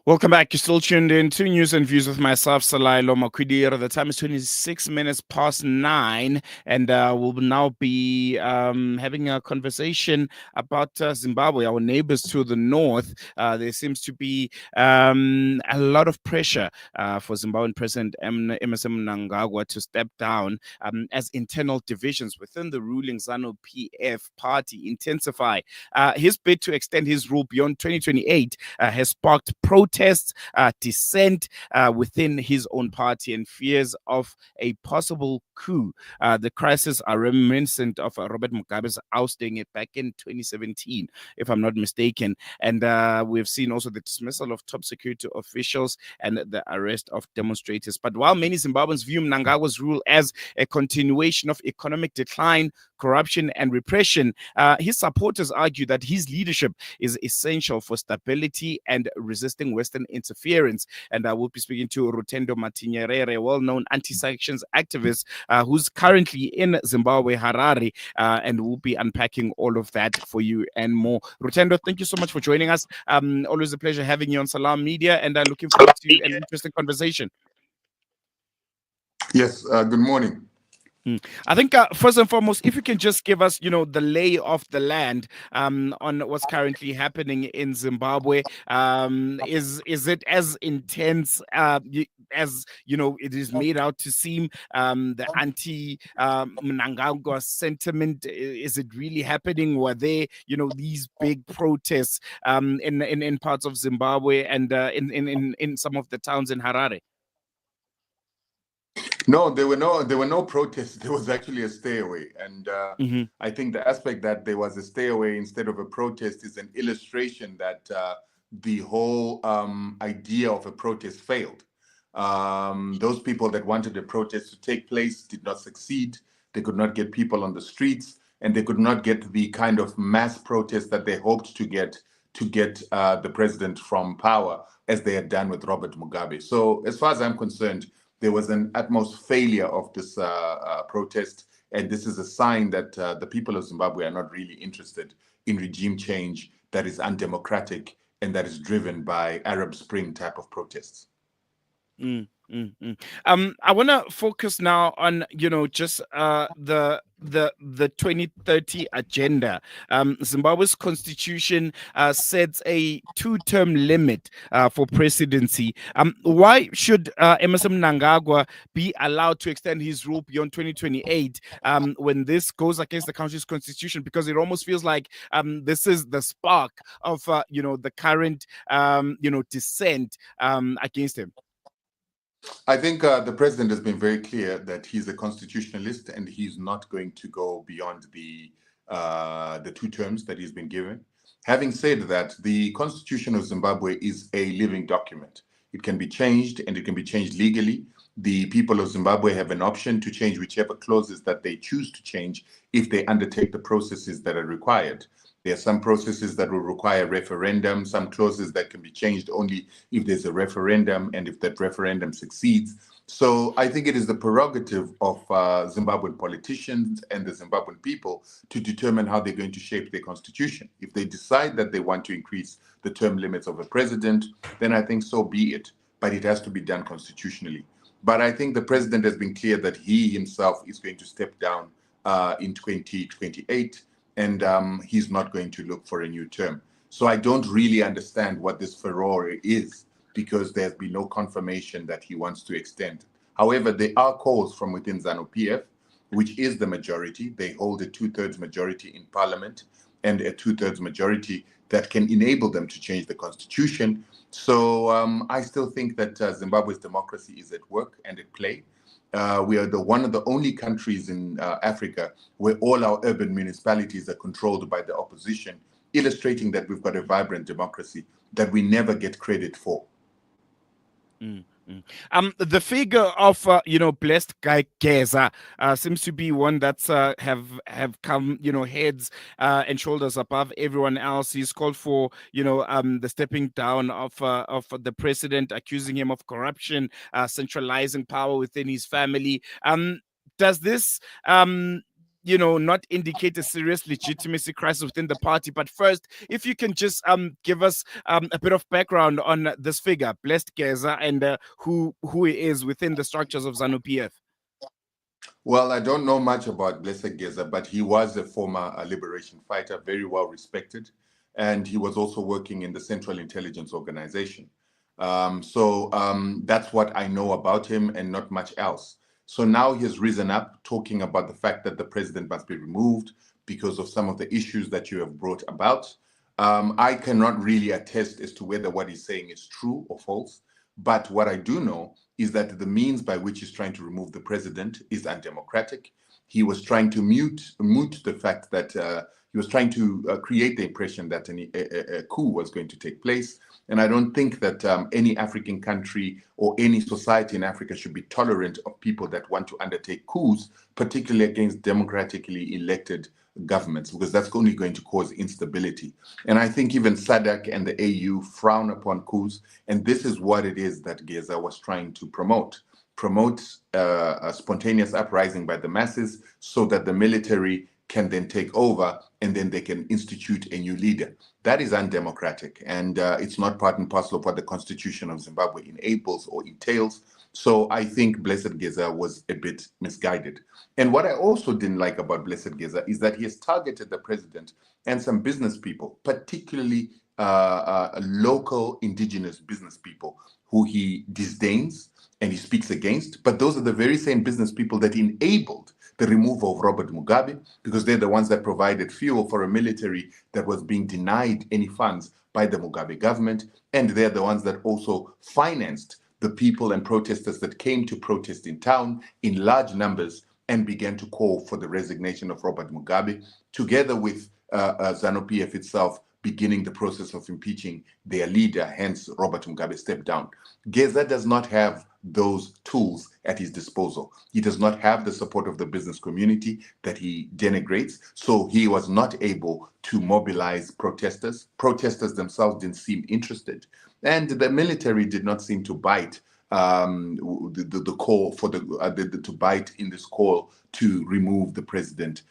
Welcome back. You're still tuned in to News and Views with myself, Salailo Makwidira. The time is 26 minutes past 9, and we'll now be having a conversation about Zimbabwe, our neighbors to the north. There seems to be a lot of pressure for Zimbabwean President Emmerson Mnangagwa to step down as internal divisions within the ruling ZANU-PF party intensify. His bid to extend his rule beyond 2028 has sparked protests, dissent within his own party, and fears of a possible coup. The crises are reminiscent of Robert Mugabe's ousting it back in 2017, if I'm not mistaken. And we've seen also the dismissal of top security officials and the arrest of demonstrators. But while many Zimbabweans view Mnangagwa's rule as a continuation of economic decline, corruption, and repression, his supporters argue that his leadership is essential for stability and resisting Western interference. And I will be speaking to Rutendo Matinyarare, a well-known anti-sanctions activist who's currently in Zimbabwe, Harare, and we'll be unpacking all of that for you and more. Rutendo, thank you so much for joining us. Always a pleasure having you on Salam Media, and looking forward to an interesting conversation. Yes, good morning. I think first and foremost, if you can just give us, the lay of the land on what's currently happening in Zimbabwe. Is it as intense as it is made out to seem? The anti-Mnangagwa sentiment, is it really happening? Were there these big protests in parts of Zimbabwe and in some of the towns in Harare? No, there were no protests. There was actually a stay away, and I think the aspect that there was a stay away instead of a protest is an illustration that the whole idea of a protest failed. Those people that wanted the protest to take place did not succeed. They could not get people on the streets, and they could not get the kind of mass protest that they hoped to get the president from power, as they had done with Robert Mugabe. So, as far as I'm concerned, there was an utmost failure of this protest, and this is a sign that the people of Zimbabwe are not really interested in regime change that is undemocratic and that is driven by Arab Spring type of protests. I want to focus now on just the 2030 agenda. Zimbabwe's constitution sets a 2-term limit for presidency. Why should Emmerson Mnangagwa be allowed to extend his rule beyond 2028 when this goes against the country's constitution? Because it almost feels like this is the spark of the current dissent against him. I think the president has been very clear that he's a constitutionalist and he's not going to go beyond the 2 terms that he's been given. Having said that, the Constitution of Zimbabwe is a living document. It can be changed, and it can be changed legally. The people of Zimbabwe have an option to change whichever clauses that they choose to change if they undertake the processes that are required. There are some processes that will require referendum, some clauses that can be changed only if there's a referendum and if that referendum succeeds. So I think it is the prerogative of Zimbabwean politicians and the Zimbabwean people to determine how they're going to shape their constitution. If they decide that they want to increase the term limits of a president, then I think so be it. But it has to be done constitutionally. But I think the president has been clear that he himself is going to step down in 2028. And he's not going to look for a new term. So I don't really understand what this furore is, because there's been no confirmation that he wants to extend. However, there are calls from within ZANU-PF, which is the majority. They hold a 2/3 majority in parliament and a 2/3 majority that can enable them to change the constitution. So I still think that Zimbabwe's democracy is at work and at play. We are one of the only countries in Africa where all our urban municipalities are controlled by the opposition, illustrating that we've got a vibrant democracy that we never get credit for. The figure of blessed guy Geza seems to be one that's have come heads and shoulders above everyone else. He's called for the stepping down of the president, accusing him of corruption, centralizing power within his family. Does this not indicate a serious legitimacy crisis within the party. But first, if you can just give us a bit of background on this figure, Blessed Geza, and who he is within the structures of ZANU-PF. Well, I don't know much about Blessed Geza, but he was a former liberation fighter, very well respected, and he was also working in the Central Intelligence Organization. So that's what I know about him and not much else. So now he's risen up talking about the fact that the president must be removed because of some of the issues that you have brought about. I cannot really attest as to whether what he's saying is true or false. But what I do know is that the means by which he's trying to remove the president is undemocratic. He was trying to moot the fact that he was trying to create the impression that a coup was going to take place. And I don't think that any African country or any society in Africa should be tolerant of people that want to undertake coups, particularly against democratically elected governments, because that's only going to cause instability. And I think even SADC and the AU frown upon coups, and this is what it is that Geza was trying to promote a spontaneous uprising by the masses so that the military can then take over and then they can institute a new leader. That is undemocratic, and it's not part and parcel of what the Constitution of Zimbabwe enables or entails. So I think Blessed Geza was a bit misguided. And what I also didn't like about Blessed Geza is that he has targeted the president and some business people, particularly local indigenous business people who he disdains and he speaks against. But those are the very same business people that enabled the removal of Robert Mugabe, because they're the ones that provided fuel for a military that was being denied any funds by the Mugabe government. And they're the ones that also financed the people and protesters that came to protest in town in large numbers and began to call for the resignation of Robert Mugabe, together with ZANU-PF itself beginning the process of impeaching their leader, hence Robert Mugabe stepped down. Geza does not have those tools at his disposal. He does not have the support of the business community that he denigrates, so he was not able to mobilize protesters. Protesters themselves didn't seem interested, and the military did not seem to bite the call for to bite in this call to remove the president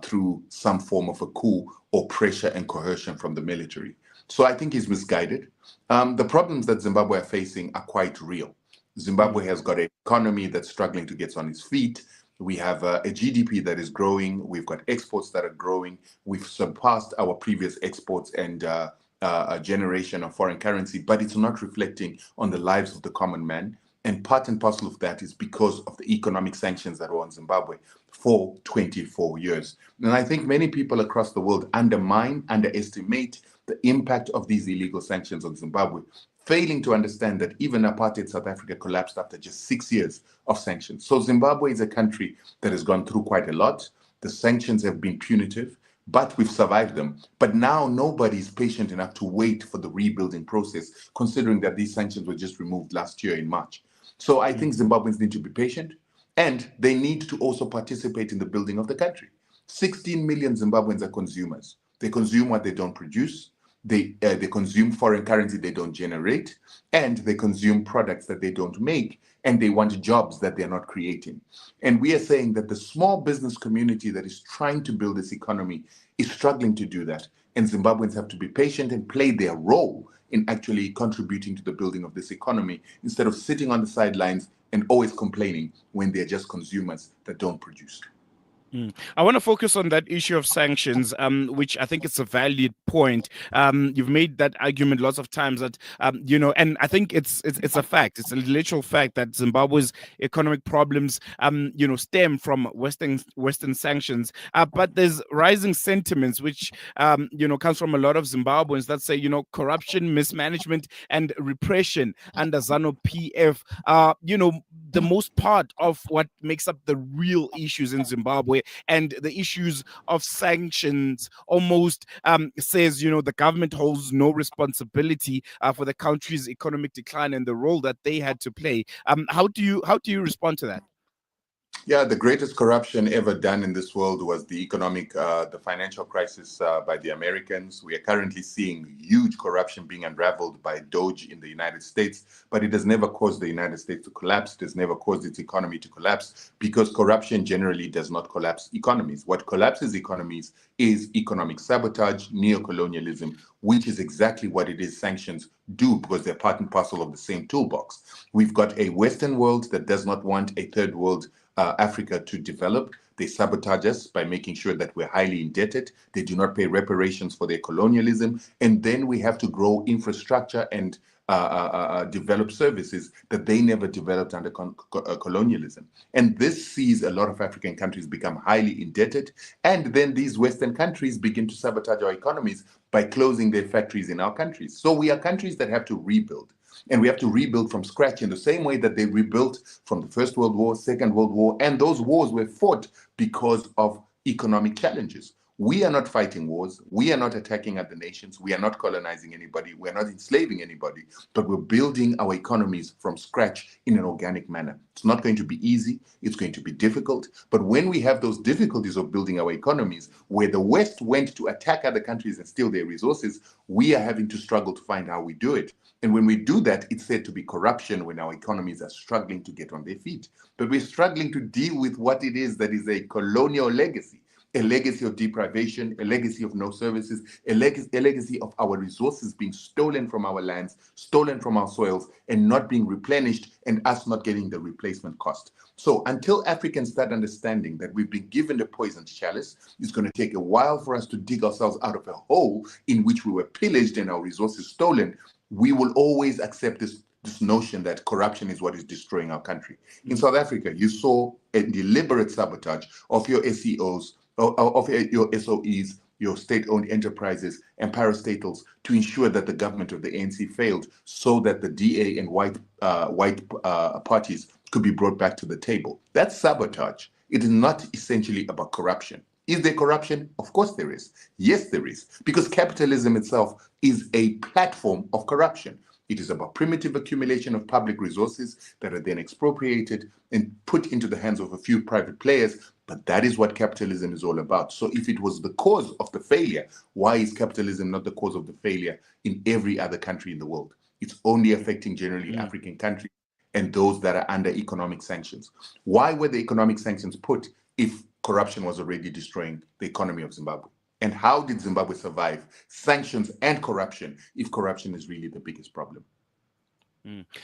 through some form of a coup or pressure and coercion from the military. So I think he's misguided. The problems that Zimbabwe are facing are quite real. Zimbabwe has got an economy that's struggling to get on its feet. We have a GDP that is growing. We've got exports that are growing. We've surpassed our previous exports and a generation of foreign currency, but it's not reflecting on the lives of the common man. And part and parcel of that is because of the economic sanctions that were on Zimbabwe for 24 years. And I think many people across the world underestimate the impact of these illegal sanctions on Zimbabwe, failing to understand that even apartheid South Africa collapsed after just 6 years of sanctions. So Zimbabwe is a country that has gone through quite a lot. The sanctions have been punitive, but we've survived them. But now nobody's patient enough to wait for the rebuilding process, considering that these sanctions were just removed last year in March. So I think Zimbabweans need to be patient, and they need to also participate in the building of the country. 16 million Zimbabweans are consumers. They consume what they don't produce. They consume foreign currency they don't generate, and they consume products that they don't make, and they want jobs that they're not creating. And we are saying that the small business community that is trying to build this economy is struggling to do that. And Zimbabweans have to be patient and play their role in actually contributing to the building of this economy instead of sitting on the sidelines and always complaining when they're just consumers that don't produce. I want to focus on that issue of sanctions, which I think is a valid point. You've made that argument lots of times that, and I think it's a fact. It's a literal fact that Zimbabwe's economic problems, stem from Western sanctions. But there's rising sentiments, which, comes from a lot of Zimbabweans that say, corruption, mismanagement, and repression under ZANU-PF, the most part of what makes up the real issues in Zimbabwe. And the issues of sanctions almost says, the government holds no responsibility for the country's economic decline and the role that they had to play. How do you respond to that? Yeah, the greatest corruption ever done in this world was the financial crisis by the Americans. We are currently seeing huge corruption being unraveled by Doge in the United States, but it has never caused the United States to collapse. It has never caused its economy to collapse because corruption generally does not collapse economies. What collapses economies is economic sabotage, neocolonialism, which is exactly what it is sanctions do because they're part and parcel of the same toolbox. We've got a Western world that does not want a third world Africa to develop. They sabotage us by making sure that we're highly indebted. They do not pay reparations for their colonialism. And then we have to grow infrastructure and develop services that they never developed under colonialism. And this sees a lot of African countries become highly indebted. And then these Western countries begin to sabotage our economies by closing their factories in our countries. So we are countries that have to rebuild. And we have to rebuild from scratch in the same way that they rebuilt from the First World War, Second World War, and those wars were fought because of economic challenges. We are not fighting wars. We are not attacking other nations. We are not colonizing anybody. We are not enslaving anybody, but we're building our economies from scratch in an organic manner. It's not going to be easy. It's going to be difficult. But when we have those difficulties of building our economies, where the West went to attack other countries and steal their resources, we are having to struggle to find how we do it. And when we do that, it's said to be corruption when our economies are struggling to get on their feet. But we're struggling to deal with what it is that is a colonial legacy. A legacy of deprivation, a legacy of no services, a legacy of our resources being stolen from our lands, stolen from our soils, and not being replenished, and us not getting the replacement cost. So until Africans start understanding that we've been given the poisoned chalice, it's going to take a while for us to dig ourselves out of a hole in which we were pillaged and our resources stolen. We will always accept this notion that corruption is what is destroying our country. In South Africa, you saw a deliberate sabotage of your SEOs, of your SOEs, your state-owned enterprises and parastatals to ensure that the government of the ANC failed so that the DA and white parties could be brought back to the table. That's sabotage. It is not essentially about corruption. Is there corruption? Of course there is. Yes, there is. Because capitalism itself is a platform of corruption. It is about primitive accumulation of public resources that are then expropriated and put into the hands of a few private players. But that is what capitalism is all about. So if it was the cause of the failure, why is capitalism not the cause of the failure in every other country in the world? It's only affecting generally African countries and those that are under economic sanctions. Why were the economic sanctions put if corruption was already destroying the economy of Zimbabwe? And how did Zimbabwe survive sanctions and corruption if corruption is really the biggest problem?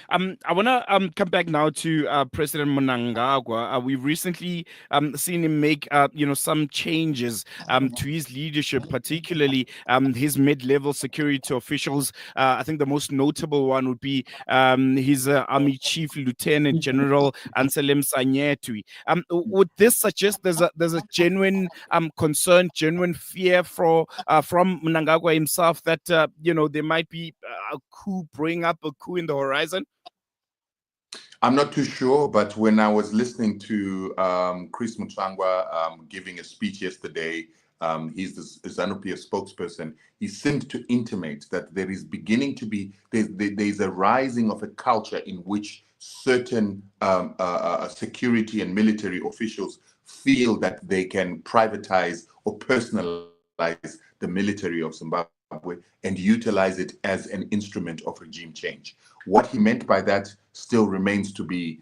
I want to come back now to President Mnangagwa. We've recently seen him make some changes to his leadership, particularly his mid-level security officials. I think the most notable one would be his Army Chief Lieutenant General Anselm Sanyetwi. Would this suggest there's a genuine concern, genuine fear from Mnangagwa himself that there might be a coup, bring up a coup in the horizon? I'm not too sure, but when I was listening to Chris Mutsvangwa giving a speech yesterday, he's the ZANU-PF spokesperson, he seemed to intimate that there is beginning to be, there's a rising of a culture in which certain security and military officials feel that they can privatize or personalize the military of Zimbabwe and utilize it as an instrument of regime change. What he meant by that still remains to be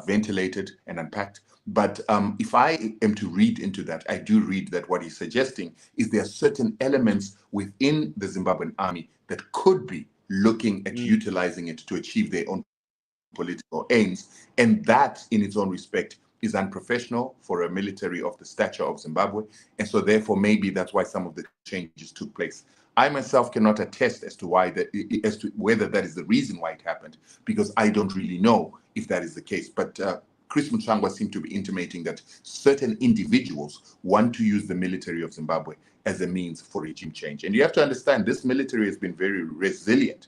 ventilated and unpacked. But if I am to read into that, I do read that what he's suggesting is there are certain elements within the Zimbabwean army that could be looking at utilizing it to achieve their own political aims. And that, in its own respect, is unprofessional for a military of the stature of Zimbabwe. And so therefore, maybe that's why some of the changes took place. I myself cannot attest as to whether that is the reason why it happened, because I don't really know if that is the case. But Chris Mutsvangwa seemed to be intimating that certain individuals want to use the military of Zimbabwe as a means for regime change. And you have to understand, this military has been very resilient.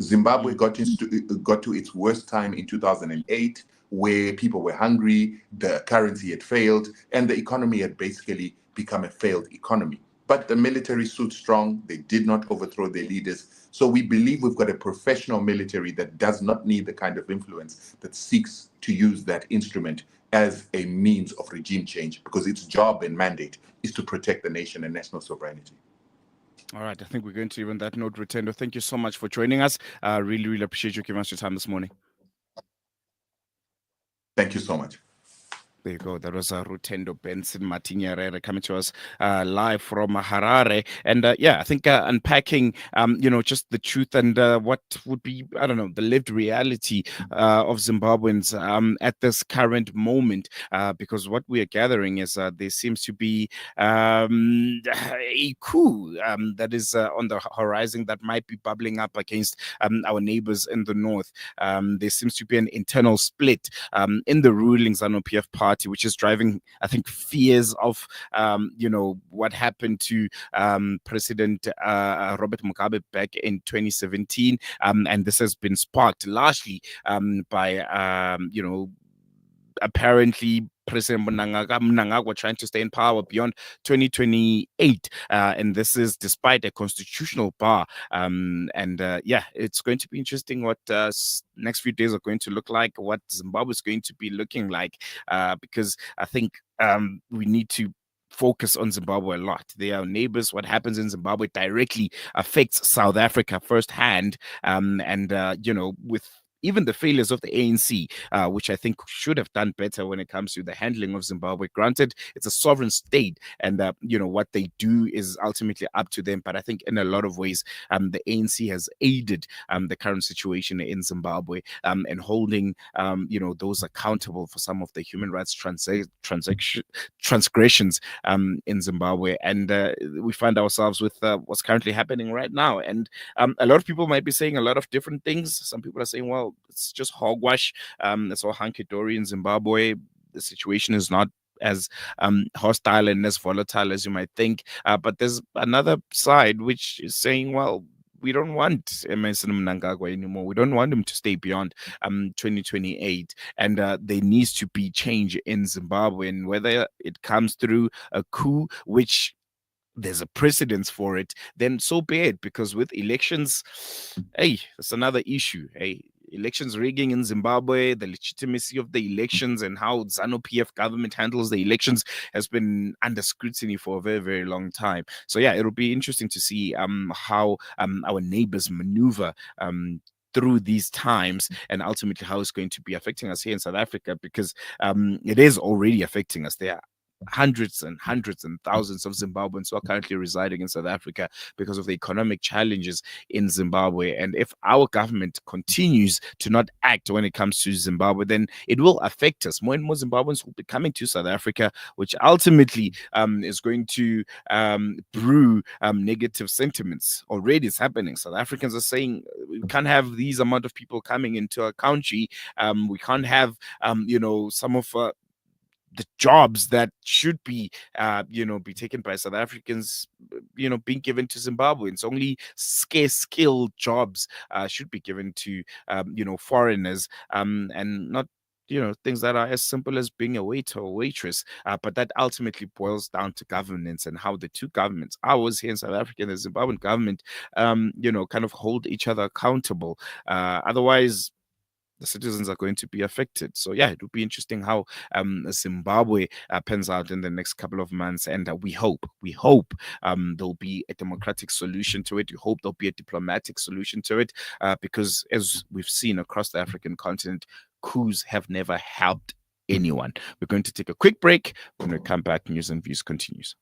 Zimbabwe got to its worst time in 2008, where people were hungry, the currency had failed, and the economy had basically become a failed economy. But the military stood strong. They did not overthrow their leaders. So we believe we've got a professional military that does not need the kind of influence that seeks to use that instrument as a means of regime change, because its job and mandate is to protect the nation and national sovereignty. All right, I think we're going to leave on that note, Rutendo. Thank you so much for joining us. Really, really appreciate you giving us your time this morning. Thank you so much. There you go. That was Rutendo Benson Matinyarare coming to us live from Harare. And yeah, I think unpacking, just the truth and what would be, I don't know, the lived reality of Zimbabweans at this current moment. Because what we are gathering is there seems to be a coup that is on the horizon that might be bubbling up against our neighbors in the north. There seems to be an internal split in the ruling ZANU-PF party, which is driving, I think, fears of, what happened to President Robert Mugabe back in 2017. And this has been sparked largely by, apparently President Mnangagwa trying to stay in power beyond 2028. And this is despite a constitutional bar. It's going to be interesting what next few days are going to look like, what Zimbabwe is going to be looking like, because I think we need to focus on Zimbabwe a lot. They are neighbors. What happens in Zimbabwe directly affects South Africa firsthand. With even the failures of the ANC, which I think should have done better when it comes to the handling of Zimbabwe. Granted, it's a sovereign state, and what they do is ultimately up to them. But I think in a lot of ways, the ANC has aided the current situation in Zimbabwe and holding those accountable for some of the human rights transgressions in Zimbabwe. And we find ourselves with what's currently happening right now. And a lot of people might be saying a lot of different things. Some people are saying, well, it's just hogwash. It's all hunky-dory in Zimbabwe. The situation is not as hostile and as volatile as you might think. But there's another side which is saying, well, we don't want Emmerson Mnangagwa anymore. We don't want him to stay beyond 2028. And there needs to be change in Zimbabwe. And whether it comes through a coup, which there's a precedence for it, then so be it. Because with elections, hey, that's another issue. Hey, elections rigging in Zimbabwe, the legitimacy of the elections and how ZANU-PF government handles the elections has been under scrutiny for a very, very long time. So yeah, it'll be interesting to see how our neighbors maneuver through these times, and ultimately how it's going to be affecting us here in South Africa, because it is already affecting us. There are hundreds and thousands of Zimbabweans who are currently residing in South Africa because of the economic challenges in Zimbabwe. And if our government continues to not act when it comes to Zimbabwe, then it will affect us. More and more Zimbabweans will be coming to South Africa, which ultimately is going to brew negative sentiments. Already it's happening. South Africans are saying we can't have these amount of people coming into our country. We can't have, some of the jobs that should be be taken by South Africans, being given to Zimbabweans. Only scarce skilled jobs should be given to foreigners, and not things that are as simple as being a waiter or waitress. But that ultimately boils down to governance and how the two governments, ours here in South Africa and the Zimbabwean government, kind of hold each other accountable. Otherwise, the citizens are going to be affected. So yeah, it will be interesting how Zimbabwe pans out in the next couple of months, and we hope there'll be a democratic solution to it. We hope there'll be a diplomatic solution to it, because as we've seen across the African continent, coups have never helped anyone. We're going to take a quick break. When we come back, News and Views continues.